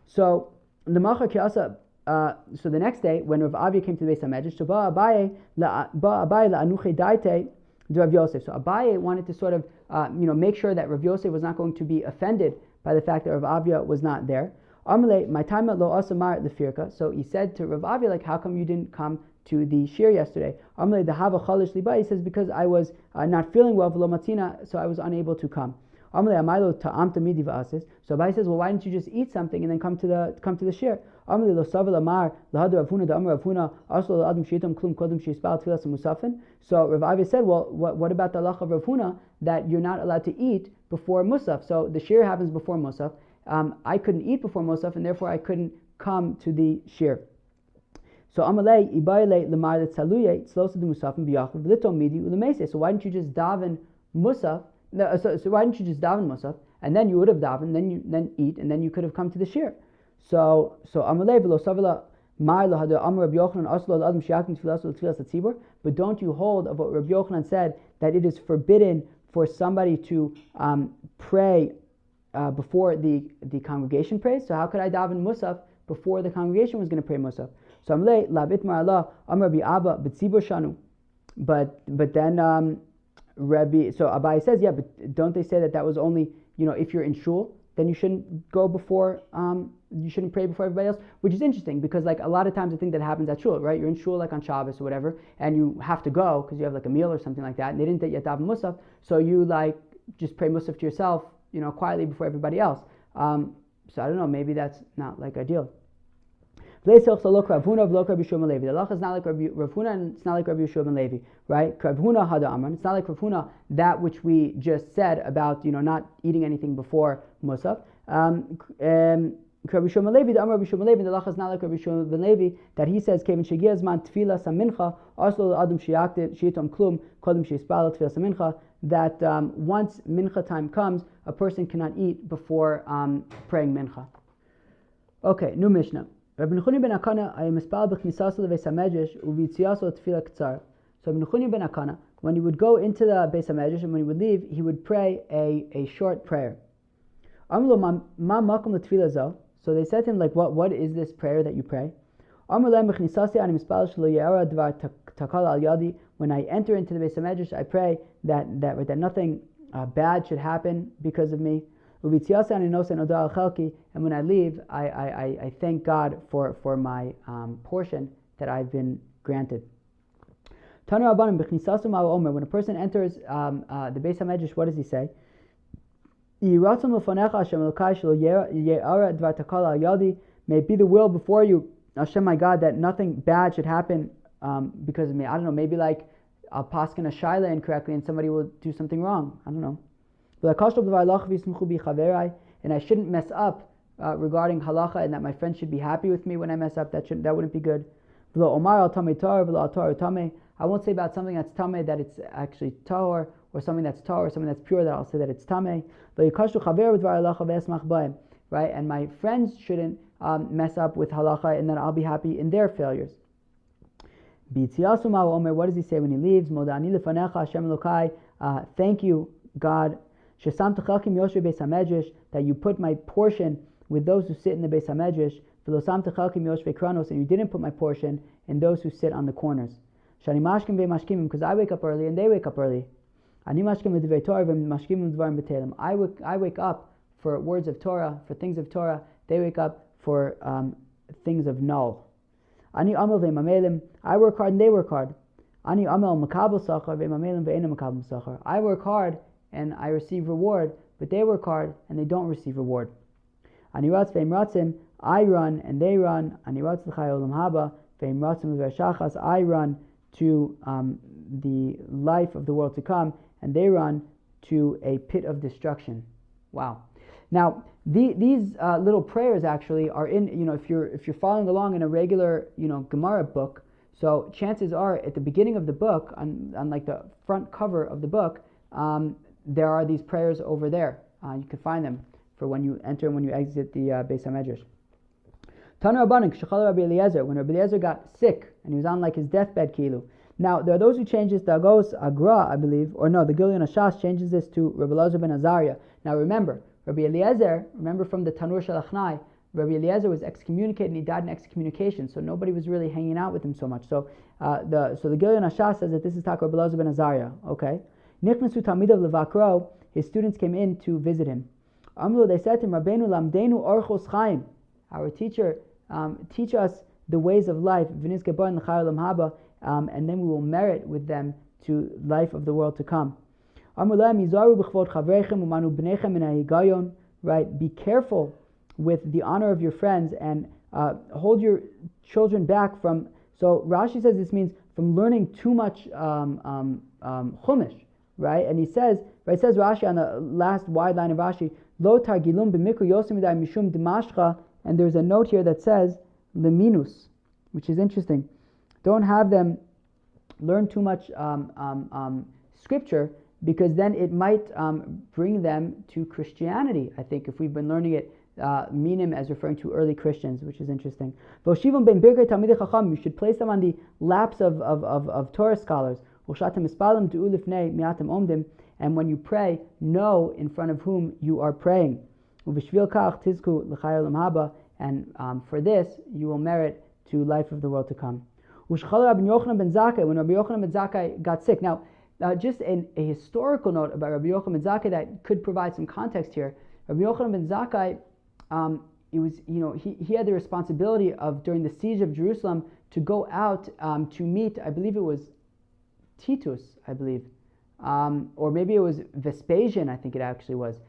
so the Machar Kiasa. So the next day, when Rav Avia came to the Beis HaMedrash, so Abaye la'anuche daite to Rav Yosef. So Abaye wanted to sort of, make sure that Rav Yosef was not going to be offended by the fact that Rav Avia was not there. Amale, my time at lo asamar lefirka. So he said to Rav Avia, like, how come you didn't come to the shir yesterday? Amale dehava chalish liba. He says, because I was not feeling well, v'lo matzina, so I was unable to come. Amale amaylo ta'am tamidi v'asis. So Abaye says, well, why didn't you just eat something and then come to the shir? So Rav Avia said, well, what about the halach of Rav Huna that you're not allowed to eat before Musaf? So the shir happens before Musaf. I couldn't eat before Musaf, and therefore I couldn't come to the shir. So Amalei ibayle lemar tzaluye tzlosa de Musafim biyachud v'lito midi ulemese. So why didn't you just daven Musaf No, so why didn't you just daven Musaf? And then you would have davened, then eat, and then you could have come to the shir. So Amalei v'lo savila mar lahada Amar Rabbi Yochanan aslo l'adam shiyakim tfilas l'tfilas atzibur. But don't you hold of what Rabbi Yochanan said, that it is forbidden for somebody to pray before the congregation prays? So how could I daven Musaf before the congregation was going to pray Musaf? So Amalei labit mar Allah Amar Rabbi Abba b'tzibur shanu. But then so Abai says, yeah, but don't they say that was only, if you're in shul, then you shouldn't go before, you shouldn't pray before everybody else, which is interesting because like a lot of times I think that happens at shul, right? You're in shul like on Shabbos or whatever, and you have to go because you have like a meal or something like that, and they didn't yet daven Musaf, so you like just pray Musaf to yourself, quietly before everybody else. So I don't know, maybe that's not like ideal. The halacha is not like Rav Huna and it's not like Rabbi Yeshua ben Levi, right? Rav Huna hada amran. It's not like Rav Huna, that which we just said about not eating anything before Musaf. Rabbi Yeshua ben Levi, the Amar Rabbi Yeshua ben Levi, the halacha is not like Rabbi Yeshua ben Levi, that he says Kevin shegias man tefila samincha aslo adam sheyaktiv sheyitom klum kodem sheyispal tefila samincha, that once mincha time comes, a person cannot eat before praying mincha. Okay, new Mishnah. Rabbi Nechuni ben Akana, I am espal b'chnisaso lebeis hamedrash u'v'yitziaso tefillah k'tzar. So Rabbi Nechuni ben Akana, when he would go into the beis hamedrash and when he would leave, he would pray a short prayer. Amru lo ma makom letefillah zo. So they said to him, like, what is this prayer that you pray? Amru lo b'chnisasi ani mispal shelo ye'ara dvar takal al yadi. When I enter into the beis hamedrash, I pray that nothing bad should happen because of me. And when I leave, I thank God for my portion that I've been granted. When a person enters the Beis HaMedrash, what does he say? May it be the will before you, Hashem my God, that nothing bad should happen because of me. I don't know, maybe like I'll paskin a shaila incorrectly and somebody will do something wrong. I don't know. And I shouldn't mess up regarding halacha, and that my friends should be happy with me when I mess up. That wouldn't be good. I won't say about something that's tameh that it's actually tahor, or something that's tahor, or something that's pure, that I'll say that it's tameh. Right? And my friends shouldn't mess up with halacha, and then I'll be happy in their failures. What does he say when he leaves? Thank you, God, that you put my portion with those who sit in the Beis HaMedrash, and you didn't put my portion in those who sit on the corners. Because I wake up early and they wake up early. I wake up for words of Torah, for things of Torah. They wake up for things of null. I work hard and they work hard. I work hard and I receive reward, but they work hard and they don't receive reward. I run and they run. I run to the life of the world to come, and they run to a pit of destruction. Wow. Now, these little prayers actually are in, if you're following along in a regular, Gemara book, so chances are at the beginning of the book, on like the front cover of the book, there are these prayers over there. You can find them for when you enter and when you exit the Beis HaMedrash. Tanu Rabbanan, when Rabbi Eliezer got sick and he was on like his deathbed kilu. Now there are those who change this. Dagos Agra, I believe, or no, the Gilion Ashas changes this to Rabbi Eliezer ben Azariah. Now remember, Rabbi Eliezer, from the Tanur Shalachnai, Rabbi Eliezer was excommunicated and he died in excommunication, so nobody was really hanging out with him so much. So the Gilion Ashas says that this is Rabbi Eliezer ben Azariah. Okay. Nichnasu Talmidav levakro, his students came in to visit him. Amru, they said to him, Rabbeinu lamdeinu orchos chaim, our teacher, teach us the ways of life, and then we will merit with them to life of the world to come. Right? Be careful with the honor of your friends and hold your children back from. So Rashi says this means from learning too much chumash, right? And he says, says Rashi on the last wide line of Rashi, Lo targilum b'mikru yosim midai mishum dimashcha, and there's a note here that says leminus, which is interesting. Don't have them learn too much scripture because then it might bring them to Christianity. I think if we've been learning it, minim as referring to early Christians, which is interesting. You should place them on the laps of Torah scholars. And when you pray, know in front of whom you are praying. And for this, you will merit to life of the world to come. When Rabbi Yochanan ben Zakkai got sick. Now, just a historical note about Rabbi Yochanan ben Zakkai that could provide some context here. Rabbi Yochanan ben Zakkai, he had the responsibility of, during the siege of Jerusalem, to go out to meet, I believe it was Titus, or maybe it was Vespasian, I think it actually was.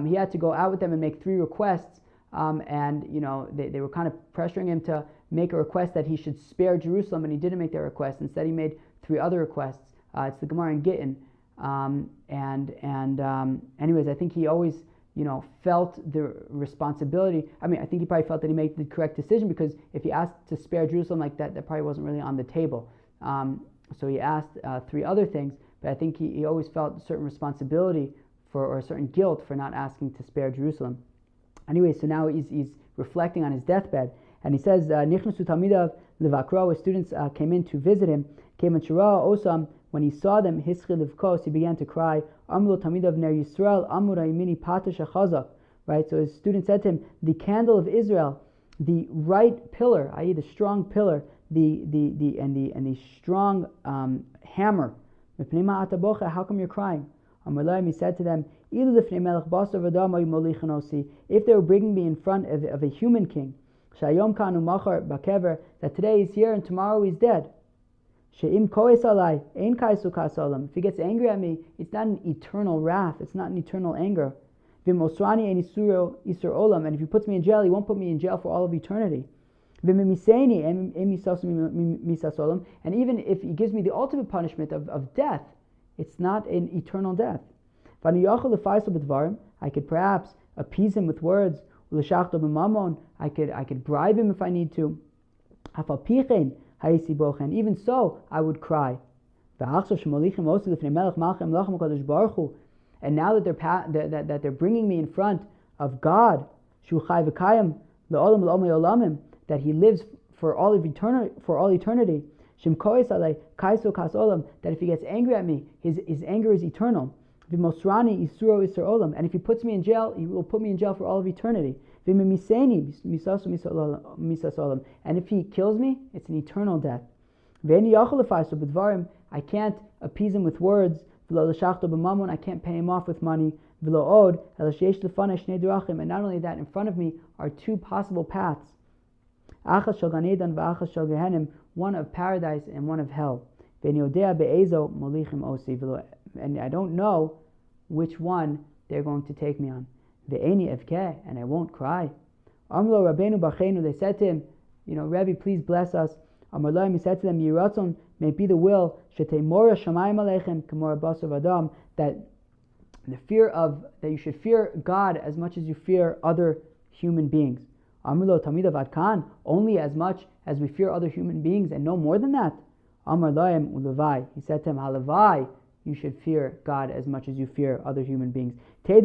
He had to go out with them and make 3 requests, and they were kind of pressuring him to make a request that he should spare Jerusalem, and he didn't make that request. Instead, he made 3 other requests. It's the Gemara in Gittin, anyways, I think he always felt the responsibility. I think he probably felt that he made the correct decision, because if he asked to spare Jerusalem like that, that probably wasn't really on the table. So he asked 3 other things, but I think he always felt a certain responsibility or a certain guilt for not asking to spare Jerusalem. Anyway, so now he's reflecting on his deathbed, and he says, Nichnasu Talmidav Levakro, his students came in to visit him. Came and Shara Osam, when he saw them, Hischil Livkos, he began to cry. Amlo Talmidav Ner Yisrael Amura Imini Patash Achazak. Right, so his student said to him, the candle of Israel, the right pillar, i.e. the strong pillar, the strong hammer. How come you're crying? He said to them, if they were bringing me in front of a human king, that today he's here and tomorrow he's dead. If he gets angry at me, it's not an eternal wrath, it's not an eternal anger. And if he puts me in jail, he won't put me in jail for all of eternity. And even if he gives me the ultimate punishment of death, it's not an eternal death. I could perhaps appease him with words. I could bribe him if I need to. And even so, I would cry. And now that they're bringing me in front of God, that He lives for all eternity, that if He gets angry at me, His anger is eternal. And if He puts me in jail, He will put me in jail for all of eternity. And if He kills me, it's an eternal death. I can't appease Him with words. I can't pay Him off with money. And not only that, in front of me are 2 possible paths. One of paradise and one of hell. And I don't know which one they're going to take me on. And I won't cry. They said to him, Rebbe, please bless us. He said to them, may it be the will that you should fear God as much as you fear other human beings. Only as much as we fear other human beings and no more than that. He said to him, Halavai, you should fear God as much as you fear other human beings. Right?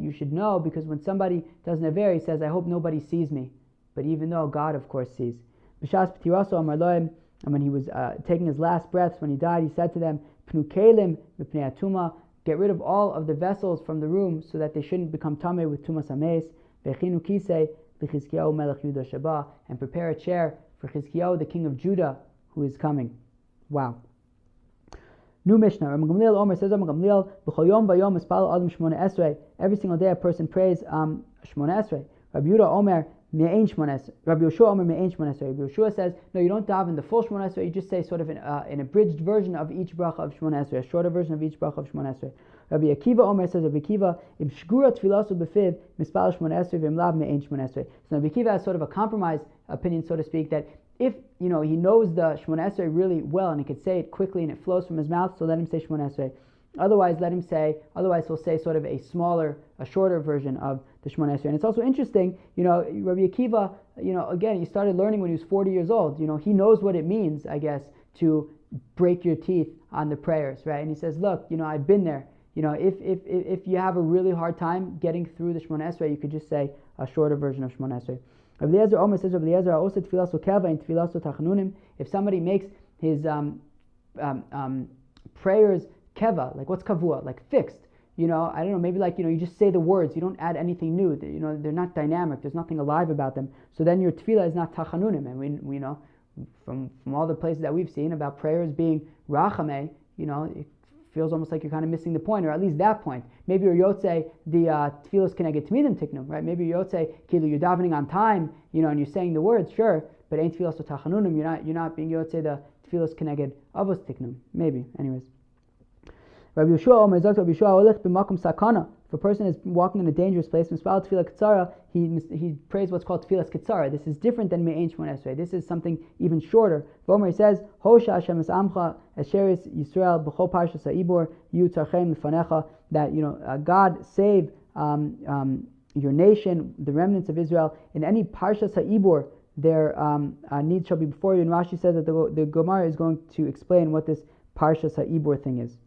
You should know, because when somebody does an aver, he says, I hope nobody sees me. But even though God, of course, sees. And when he was taking his last breaths, when he died, he said to them, get rid of all of the vessels from the room so that they shouldn't become tameh with tumas hames. And prepare a chair for Chizkiyahu, the king of Judah, who is coming. Wow. New Mishnah. Gamliel Omer says, every single day a person prays Shmona Esrei. Rabbi Yehuda Omer Me'ein Shmona Esrei. Rabbi Yoshua Omer Me'ein Shmona Esrei. Rabbi Yoshua says, no, you don't daven the full Shmona Esrei. You just say sort of an abridged version of each bracha of Shmona Esrei, a shorter version of each bracha of Shmona Esrei. Rabbi Akiva Omer says, Rabbi Akiva, Im Shgura Tfilasu Befiv Mispal Shmona Esrei V'im Lav Me'ein Shmona Esrei. So Rabbi Akiva has sort of a compromise opinion, so to speak, that if he knows the Shmona Esrei really well and he could say it quickly and it flows from his mouth, so let him say Shmona Esrei. Otherwise he'll say sort of a shorter version of the Shmona Esrei. And it's also interesting, Rabbi Akiva, again, he started learning when he was 40 years old. He knows what it means, I guess, to break your teeth on the prayers, right? And he says, look, I've been there. If you have a really hard time getting through the Shemona Esrei, you could just say a shorter version of Shemona Esrei. Rabbi Eliezer Omer says, Rabbi Eliezer, also tefillah so keva and tefillah so tachanunim. If somebody makes his prayers keva, like what's kavua, like fixed, I don't know, maybe like, you just say the words, you don't add anything new, they're not dynamic, there's nothing alive about them, so then your tefillah is not tachanunim, and we know from all the places that we've seen about prayers being rachameh, it feels almost like you're kind of missing the point, or at least that point. Maybe you're yotzei the tefillos keneged tmidim tiknum, right? Maybe you're yotzei kilu, you're davening on time, and you're saying the words, sure, but ain't tefillos so tachanunim, you're not being yotzei the tefillos keneged avos tiknum, maybe, anyways. Rabbi Yeshua Omer Zok, Rabbi Yeshua Olech b'makom sakana. If a person is walking in a dangerous place, mispal tefillah ketzara, he prays what's called tefillah ketzara. This is different than me'ein shmon esrei. This is something even shorter. Vomer, he says, Hosha Hashem es amcha esheris Yisrael b'chol parshas ha'ibor yu tzarchem lefanecha. That God save your nation, the remnants of Israel, in any parshas ha'ibor. Their needs shall be before you. And Rashi says that the Gemara is going to explain what this parshas ha'ibor thing is.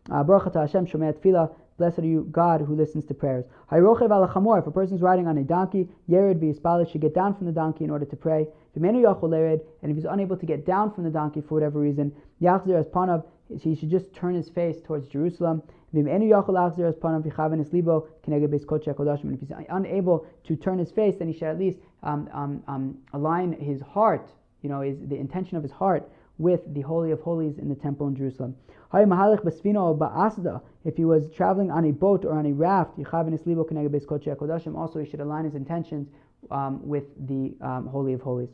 Baruch atah Hashem shomei tefillah. Blessed are you, God, who listens to prayers. Hayrochev ala chamor. If a person is riding on a donkey, yered v'yispal, should get down from the donkey in order to pray. V'menu yachol lered, and if he's unable to get down from the donkey for whatever reason, yachzer as panav, he should just turn his face towards Jerusalem. V'menu yachol achzer as panav v'chaven es libo keneged beis kodshei kodashim. And if he's unable to turn his face, then he should at least align his heart, the intention of his heart, with the Holy of Holies in the temple in Jerusalem. If he was traveling on a boat or on a raft, also he should align his intentions with the Holy of Holies.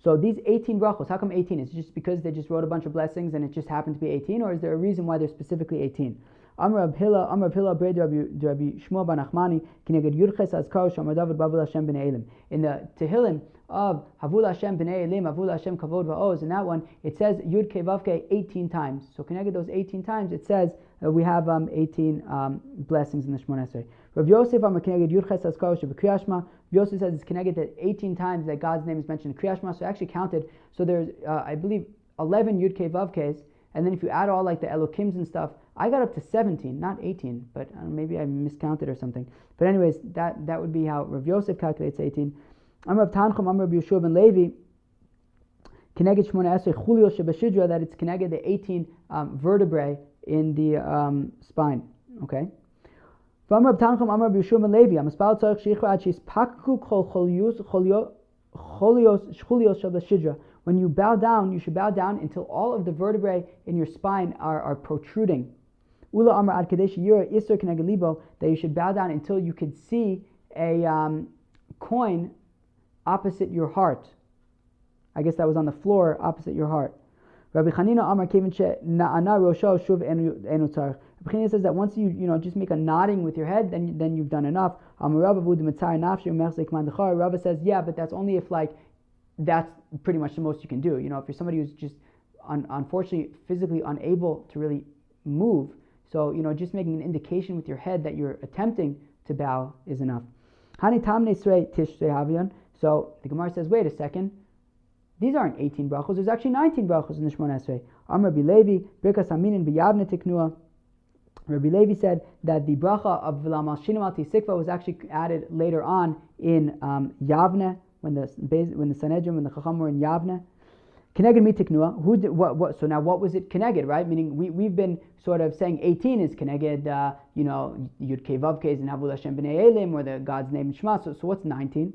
So these 18 brachos, how come 18? Is it just because they just wrote a bunch of blessings and it just happened to be 18, or is there a reason why they're specifically 18? Amar Rab Hilla, Brei Rabbi Shmuel bar Nachmani, Kineged Yurches Azkar Shamar David Bavul Hashem B'nei Elim. In the Tehillim of Havul Hashem B'nei Elim, Havul Hashem Kavod Va'oz, in that one, it says Yud Kei Vav Kei 18 times. So Kineged those 18 times, it says we have 18 blessings in the Shemona Esrei. Rav Yosef Amar Kineged Yurches Azkar Shabbat Kriyas Shema. Yosef says it's Kineged that 18 times that God's name is mentioned in Kriyas Shema. So I actually counted. So there's, I believe, 11 Yud Kei Vav Keis, and then if you add all like the Elokims and stuff, I got up to 17, not 18, but maybe I miscounted or something. But anyways, that would be how Rav Yosef calculates 18. Amar Rav Tanchum, Amar Rav Yeshua ben Levi, Keneged Shmona Esrei Chulio Shebeshidra, that it's Keneged the 18 vertebrae in the spine. Okay. Amar Rav Tanchum, Amar Rav Yeshua ben Levi, Amaspal Tzarech Sheichra Ad Shispakku Kol Cholios Shebeshidra. When you bow down, you should bow down until all of the vertebrae in your spine are protruding. Ula Amar Ad Kadesh Yura Isser Keneged Libo, that you should bow down until you could see a coin opposite your heart. I guess that was on the floor opposite your heart. Rabbi Chanina Amar Kevin She Na'ana Rosho Shuv Enu Tzarech. Rabbi Chanina says that once you just make a nodding with your head, then you've done enough. Rabbi says, yeah, but that's only if that's pretty much the most you can do. If you're somebody who's just unfortunately physically unable to really move, so just making an indication with your head that you're attempting to bow is enough. So the Gemara says, wait a second, these aren't 18 brachos, there's actually 19 brachos in the Shemona Esrei. Amar Rabbi Levi, Birkas Haminin b'Yavne Tiknua. Rabbi Levi said that the bracha of V'lamal Shinam Al Tisikva was actually added later on in Yavne, when the Sanhedrin, when the Chacham were in Yavne. Keneged mi tiknua. Who did what? So now, what was it keneged? Right? Meaning we've been sort of saying 18 is keneged. Yud Kei Vav Kei is in Havul Hashem B'nei Elim, or the God's name in Shema. So what's 19?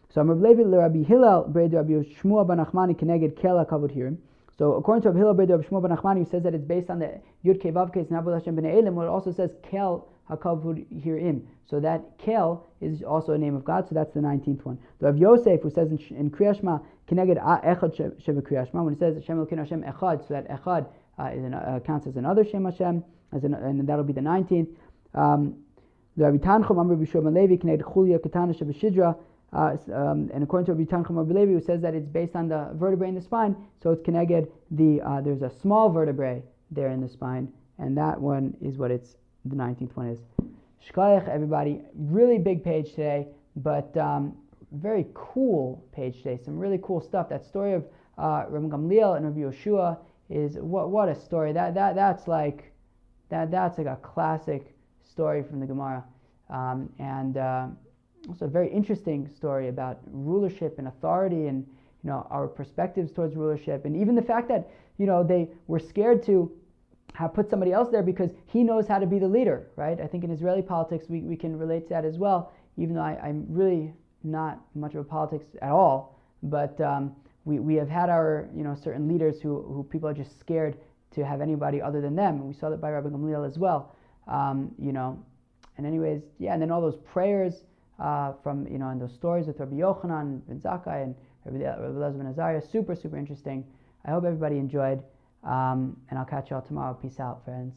So Rabbi Levi Rabbi Hillel Brei Rabbi Shmuel bar Nachmani keneged Kel HaKavod Hirim. So according to Rabbi Hillel Brei Rabbi Shmuel bar Nachmani, who says that it's based on the Yud Kei Vav Kei is in Havul Hashem B'nei Elim, where it also says Kel HaKavod Hirim. So that Kel is also a name of God, so that's the 19th one. The Rav Yosef, who says in Kriyas Shema, Keneged Echad Sheva Kriyas Shema, when it says Hashem Elokeinu Hashem Echad, so that Echad counts as another Shem Hashem, and that'll be the 19th. The Rabbi Tanchum, Amar Rabbi Yeshua ben Levi, Keneged Chulia Katana Sheva Shidra, and according to Rabbi Tanchum Rabbi Levi, who says that it's based on the vertebrae in the spine, so it's Keneged there's a small vertebrae there in the spine, and that one is what the 19th one is. Shkoyach, everybody. Really big page today, but very cool page today. Some really cool stuff. That story of Rabbi Gamliel and Rabbi Yoshua is what a story. That's like a classic story from the Gemara, and also a very interesting story about rulership and authority, and our perspectives towards rulership, and even the fact that they were scared to put somebody else there because he knows how to be the leader, right? I think in Israeli politics we can relate to that as well, even though I'm really not much of a politics at all, but we have had our certain leaders who people are just scared to have anybody other than them, and we saw that by Rabbi Gamliel as well, and anyways, yeah, and then all those prayers from and those stories with Rabbi Yochanan ben Zakkai and Rabbi Elazar ben Azariah, super interesting. I hope everybody enjoyed, and I'll catch y'all tomorrow. Peace out, friends.